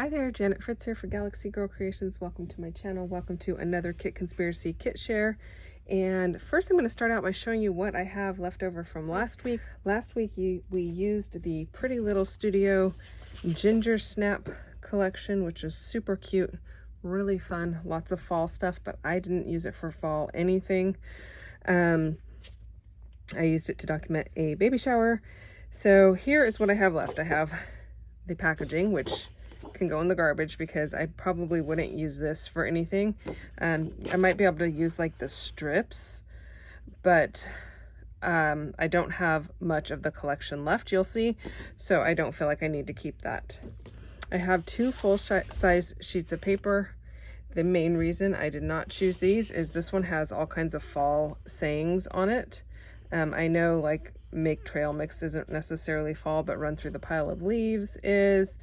Hi there, Janet Fritz here for Galaxy Girl Creations. Welcome to my channel. Welcome to another Kit Conspiracy Kit Share. And first I'm going to start out by showing you what I have left over from last week. Last week we used the Pretty Little Studio Ginger Snap collection, which was super cute, really fun, lots of fall stuff, but I didn't use it for fall anything. I used it to document a baby shower. So here is what I have left. I have the packaging, which can go in the garbage because I probably wouldn't use this for anything. I might be able to use like the strips, but I don't have much of the collection left, you'll see, so I don't feel like I need to keep that. I have two full-size sheets of paper. The main reason I did not choose these is this one has all kinds of fall sayings on it. I know like make trail mix isn't necessarily fall, but run through the pile of leaves is.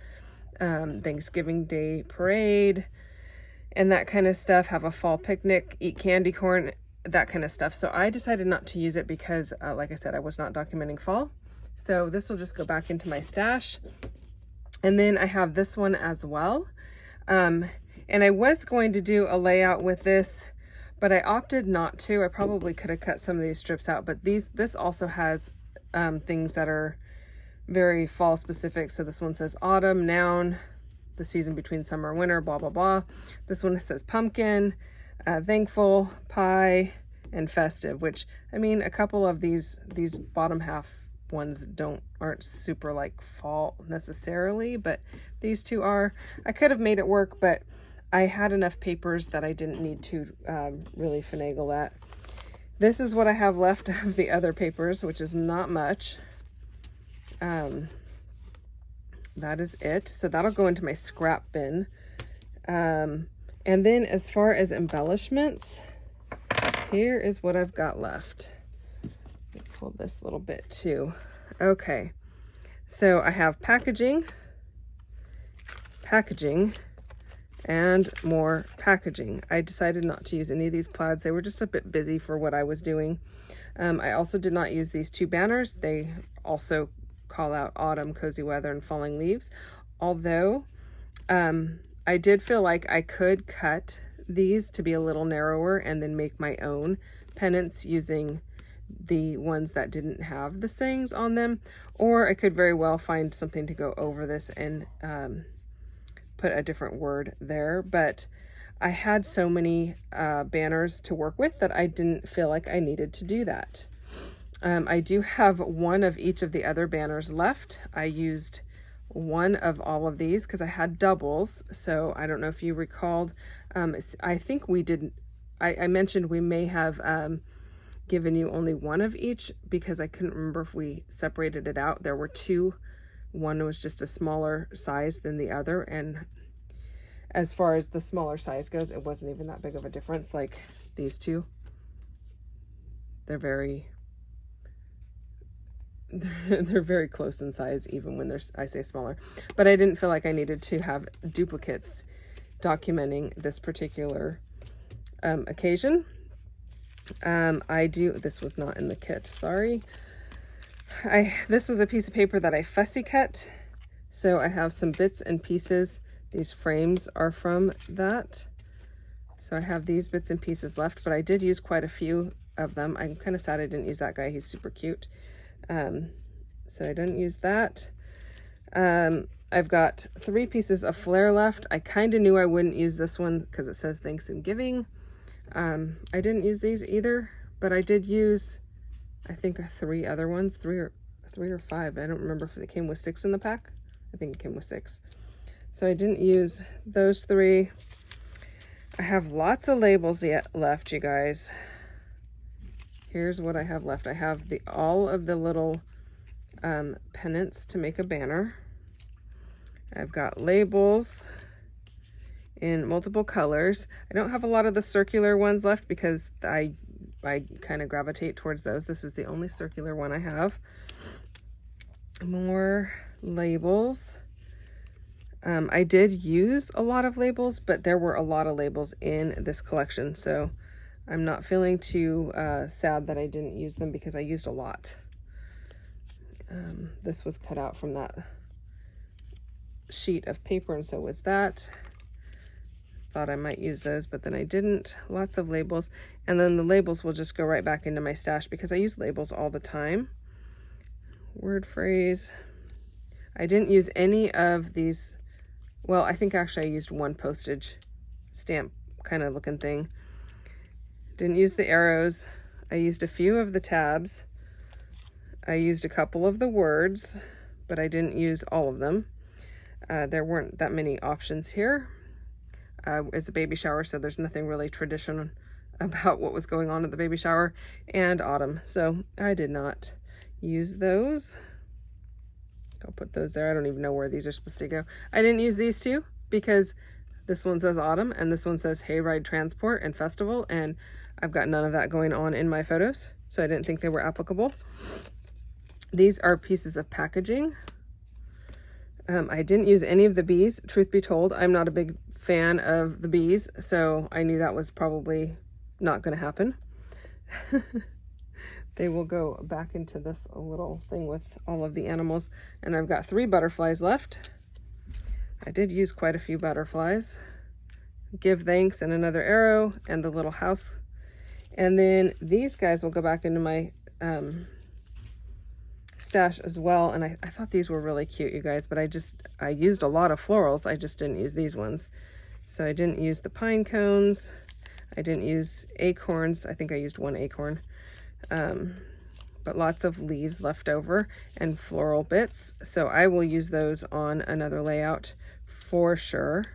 Thanksgiving Day parade and that kind of stuff, have a fall picnic, eat candy corn, that kind of stuff. So I decided not to use it because like I said, I was not documenting fall. So this will just go back into my stash. And then I have this one as well. And I was going to do a layout with this, but I opted not to. I probably could have cut some of these strips out, but this also has things that are very fall specific. So this one says autumn, noun, the season between summer and winter, blah blah blah. This one says pumpkin, thankful, pie, and festive, which I mean a couple of these bottom half ones aren't super like fall necessarily, but these two are. I could have made it work, but I had enough papers that I didn't need to really finagle that. This is what I have left of the other papers, which is not much. That is it. So that'll go into my scrap bin. And then as far as embellishments, here is what I've got left. Let me pull this little bit too. Okay. So I have packaging, and more packaging. I decided not to use any of these plaids. They were just a bit busy for what I was doing. I also did not use these two banners. They also call out autumn, cozy weather, and falling leaves. Although I did feel like I could cut these to be a little narrower and then make my own pennants using the ones that didn't have the sayings on them, or I could very well find something to go over this and put a different word there. But I had so many banners to work with that I didn't feel like I needed to do that. I do have one of each of the other banners left. I used one of all of these because I had doubles. So I don't know if you recalled. I think we did. I mentioned we may have given you only one of each because I couldn't remember if we separated it out. There were two. One was just a smaller size than the other. And as far as the smaller size goes, it wasn't even that big of a difference. Like these two, they're very close in size, even when I say smaller. But I didn't feel like I needed to have duplicates documenting this particular occasion. This was not in the kit, sorry. This was a piece of paper that I fussy cut. So I have some bits and pieces. These frames are from that. So I have these bits and pieces left, but I did use quite a few of them. I'm kind of sad I didn't use that guy. He's super cute. So I didn't use that. I've got 3 pieces of flare left. I kind of knew I wouldn't use this one because it says Thanksgiving. I didn't use these either, but I did use, I think 3 other ones, 3 or 5. I don't remember if it came with 6 in the pack. I think it came with 6. So I didn't use those 3. I have lots of labels yet left, you guys. Here's what I have left. I have all of the little pennants to make a banner. I've got labels in multiple colors. I don't have a lot of the circular ones left because I kind of gravitate towards those. This is the only circular one I have. More labels. I did use a lot of labels, but there were a lot of labels in this collection, so I'm not feeling too sad that I didn't use them because I used a lot. This was cut out from that sheet of paper, and so was that. Thought I might use those, but then I didn't. Lots of labels, and then the labels will just go right back into my stash because I use labels all the time. Word phrase. I didn't use any of these. Well, I think actually I used one postage stamp kind of looking thing. Didn't use the arrows. I used a few of the tabs. I used a couple of the words, but I didn't use all of them. There weren't that many options here. It's a baby shower, so there's nothing really traditional about what was going on at the baby shower, and autumn, so I did not use those. I'll put those there. I don't even know where these are supposed to go. I didn't use these two because this one says autumn and this one says hayride transport and festival, and I've got none of that going on in my photos, so I didn't think they were applicable. These are pieces of packaging. I didn't use any of the bees. Truth be told, I'm not a big fan of the bees, so I knew that was probably not going to happen. They will go back into this little thing with all of the animals, and I've got 3 butterflies left. I did use quite a few butterflies. Give thanks and another arrow and the little house. And then these guys will go back into my stash as well, and I thought these were really cute, you guys, but I used a lot of florals. I just didn't use these ones. So I didn't use the pine cones. I didn't use acorns. I think I used 1 acorn. But lots of leaves left over and floral bits. So I will use those on another layout for sure.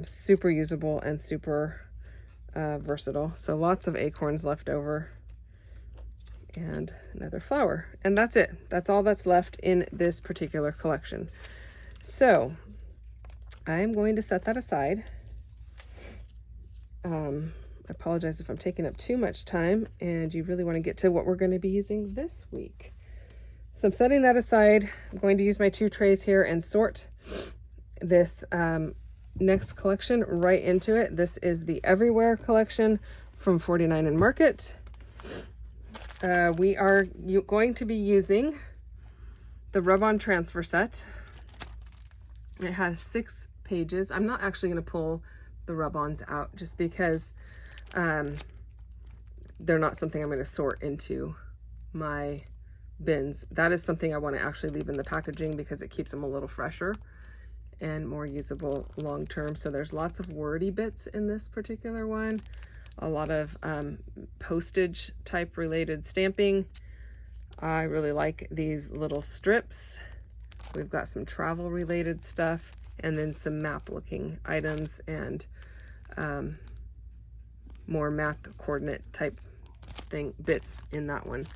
Super usable and super versatile. So lots of acorns left over and another flower. And that's it. That's all that's left in this particular collection. So I'm going to set that aside. I apologize if I'm taking up too much time and you really want to get to what we're going to be using this week. So I'm setting that aside. I'm going to use my 2 trays here and sort this next collection right into it. This is the Everywhere collection from 49 and Market. We are going to be using the rub-on transfer set. It has 6 pages. I'm not actually going to pull the rub-ons out just because they're not something I'm going to sort into my bins. That is something I want to actually leave in the packaging because it keeps them a little fresher and more usable long term. So there's lots of wordy bits in this particular one, a lot of postage type related stamping. I really like these little strips. We've got some travel related stuff and then some map looking items and more map coordinate type thing bits in that one.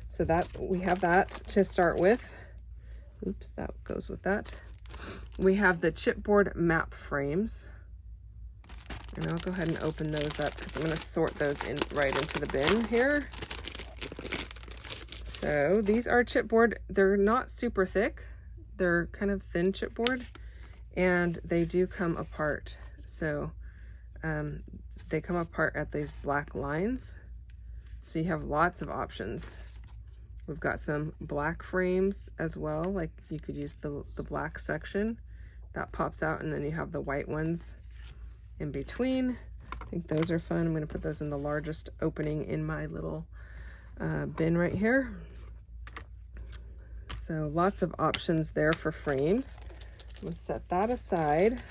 So that we have that to start with. Oops, that goes with that. We have the chipboard map frames, and I'll go ahead and open those up because I'm going to sort those in right into the bin here. So these are chipboard. They're not super thick. They're kind of thin chipboard, and they do come apart. So they come apart at these black lines. So you have lots of options. We've got some black frames as well. Like you could use the black section that pops out, and then you have the white ones in between. I think those are fun. I'm going to put those in the largest opening in my little bin right here. So lots of options there for frames. I'm going to set that aside.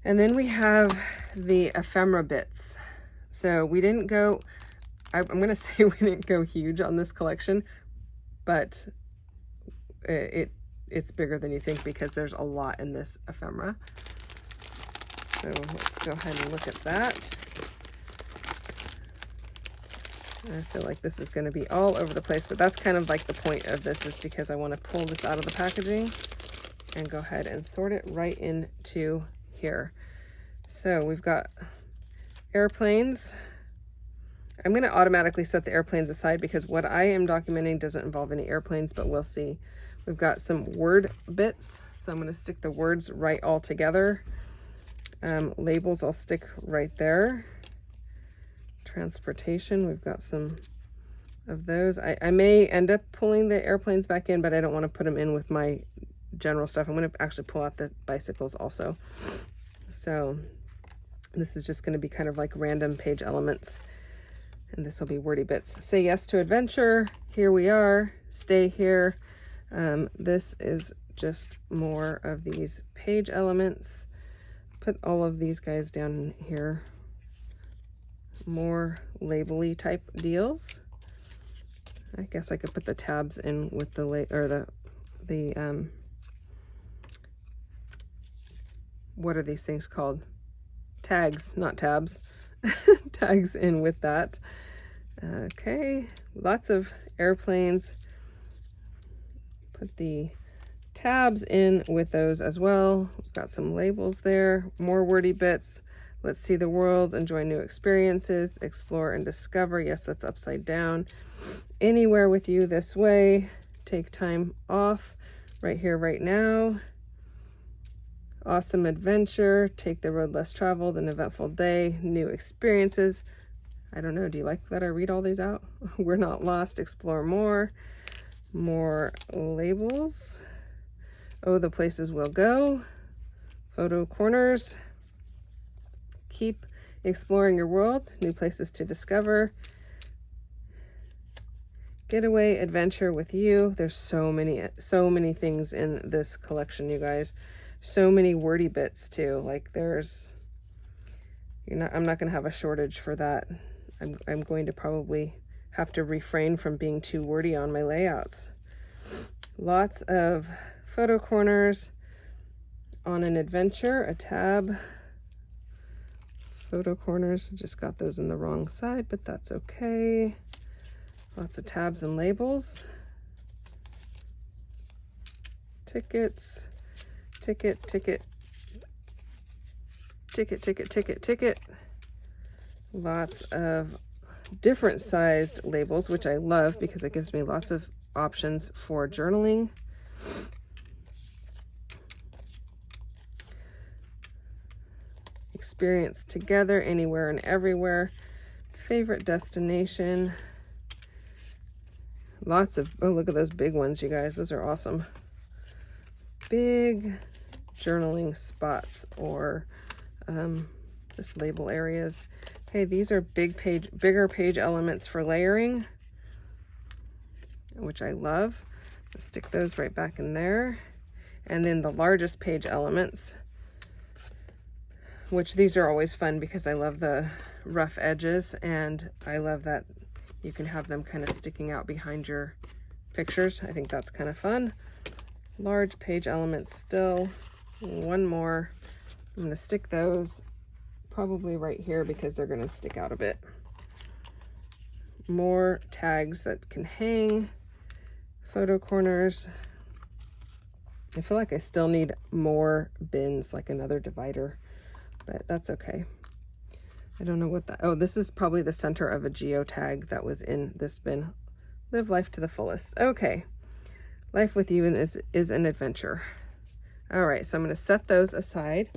And then we have the ephemera bits. So we didn't go, I'm going to say we didn't go huge on this collection, but it's bigger than you think because there's a lot in this ephemera. So let's go ahead and look at that. I feel like this is going to be all over the place, but that's kind of like the point of this, is because I want to pull this out of the packaging and go ahead and sort it right into here. So we've got airplanes. I'm going to automatically set the airplanes aside because what I am documenting doesn't involve any airplanes, but we'll see. We've got some word bits, so I'm going to stick the words right all together. Labels I'll stick right there. Transportation, we've got some of those. I may end up pulling the airplanes back in, but I don't want to put them in with my general stuff. I'm going to actually pull out the bicycles also. So this is just going to be kind of like random page elements. And this will be wordy bits. Say yes to adventure. Here we are. Stay here. This is just more of these page elements. Put all of these guys down here. More label-y type deals. I guess I could put the tabs in with the what are these things called? Tags, not tabs. Tags in with that. Okay, lots of airplanes. Put the tabs in with those as well. We've got some labels there, more wordy bits. Let's see the world, enjoy new experiences, explore and discover. Yes, that's upside down. Anywhere with you this way. Take time off right here, right now. Awesome adventure. Take the road less traveled, an eventful day, new experiences. I don't know. Do you like that I read all these out? We're not lost. Explore more. More labels. Oh, the places we'll go. Photo corners. Keep exploring your world. New places to discover. Getaway adventure with you. There's so many things in this collection, you guys. So many wordy bits too. Like I'm not going to have a shortage for that. I'm going to probably have to refrain from being too wordy on my layouts. Lots of photo corners. On an adventure, a tab. Photo corners, just got those in the wrong side, but that's okay. Lots of tabs and labels. Tickets. Ticket, ticket. Ticket, ticket, ticket, ticket. Lots of different sized labels, which I love because it gives me lots of options for journaling. Experience together, anywhere and everywhere. Favorite destination. Lots of, oh, look at those big ones, you guys. Those are awesome. Big journaling spots or just label areas. Okay, these are bigger page elements for layering, which I love. I'll stick those right back in there. And then the largest page elements, which these are always fun because I love the rough edges, and I love that you can have them kind of sticking out behind your pictures. I think that's kind of fun. Large page elements still. One more. I'm going to stick those probably right here because they're going to stick out a bit. More tags that can hang. Photo corners. I feel like I still need more bins, like another divider, but that's okay. I don't know what that, oh, this is probably the center of a geotag that was in this bin. Live life to the fullest. Okay. Life with you is an adventure. All right, so I'm going to set those aside,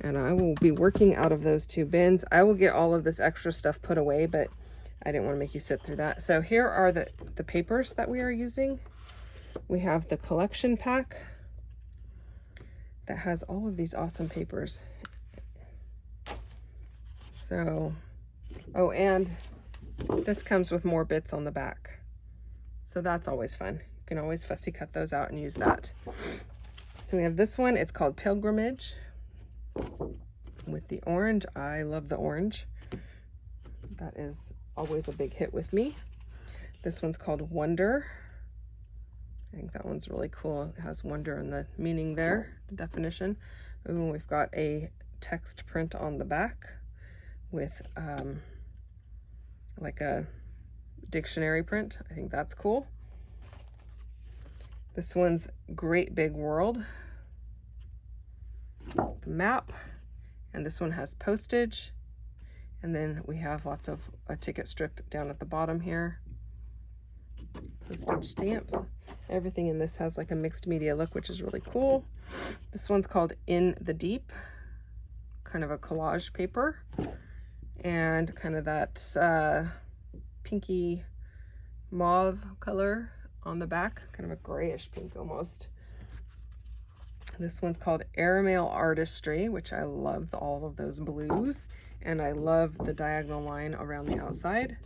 and I will be working out of those two bins. I will get all of this extra stuff put away, but I didn't want to make you sit through that. So here are the papers that we are using. We have the collection pack that has all of these awesome papers. So, oh, and this comes with more bits on the back. So that's always fun. You can always fussy cut those out and use that. So we have this one. It's called Pilgrimage with the orange. I love the orange. That is always a big hit with me. This one's called Wonder. I think that one's really cool. It has wonder in the meaning there, the definition. Ooh, we've got a text print on the back with like a dictionary print. I think that's cool. This one's Great Big World. The map. And this one has postage. And then we have lots of a ticket strip down at the bottom here. Postage stamps. Everything in this has like a mixed media look, which is really cool. This one's called In the Deep. Kind of a collage paper. And kind of that pinky mauve color on the back, kind of a grayish pink almost. This one's called Airmail Artistry, which I love all of those blues. And I love the diagonal line around the outside.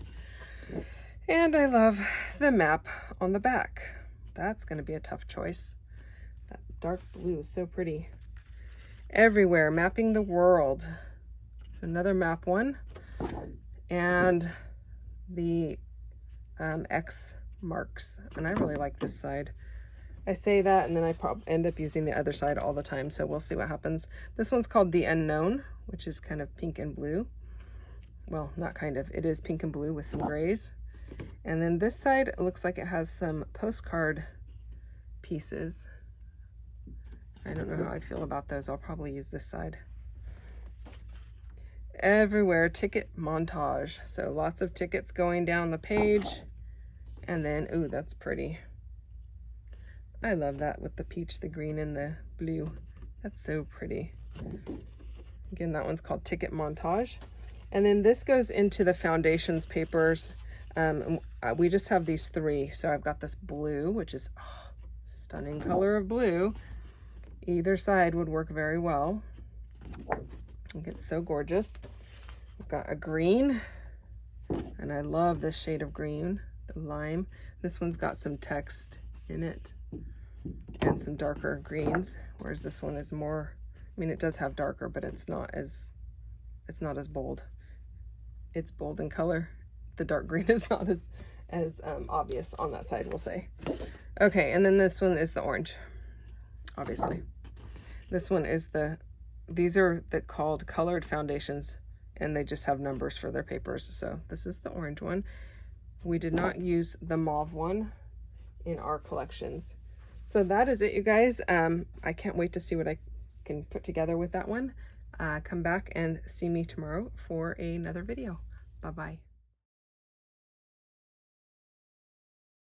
And I love the map on the back. That's going to be a tough choice. That dark blue is so pretty. Everywhere, mapping the world. It's another map one. And the X marks. And I really like this side. I say that and then I probably end up using the other side all the time, so we'll see what happens. This one's called The Unknown, which is kind of pink and blue. Well, not kind of, it is pink and blue with some grays. And then this side, it looks like it has some postcard pieces. I don't know how I feel about those. I'll probably use this side. Everywhere, ticket montage. So lots of tickets going down the page. And then, ooh, that's pretty. I love that with the peach, the green, and the blue. That's so pretty. Again, that one's called Ticket Montage. And then this goes into the foundations papers. We just have these three. So I've got this blue, which is stunning color of blue. Either side would work very well. It's so gorgeous. I've got a green, and I love this shade of green, the lime. This one's got some text in it and some darker greens, whereas this one is more, I mean, it does have darker, but it's not as bold. It's bold in color. The dark green is not as obvious on that side, we'll say. Okay, and then this one is the orange, obviously. This one is these are called colored foundations, and they just have numbers for their papers. So this is the orange one. We did not use the mauve one in our collections. So that is it, you guys. I can't wait to see what I can put together with that one. Come back and see me tomorrow for another video. Bye-bye.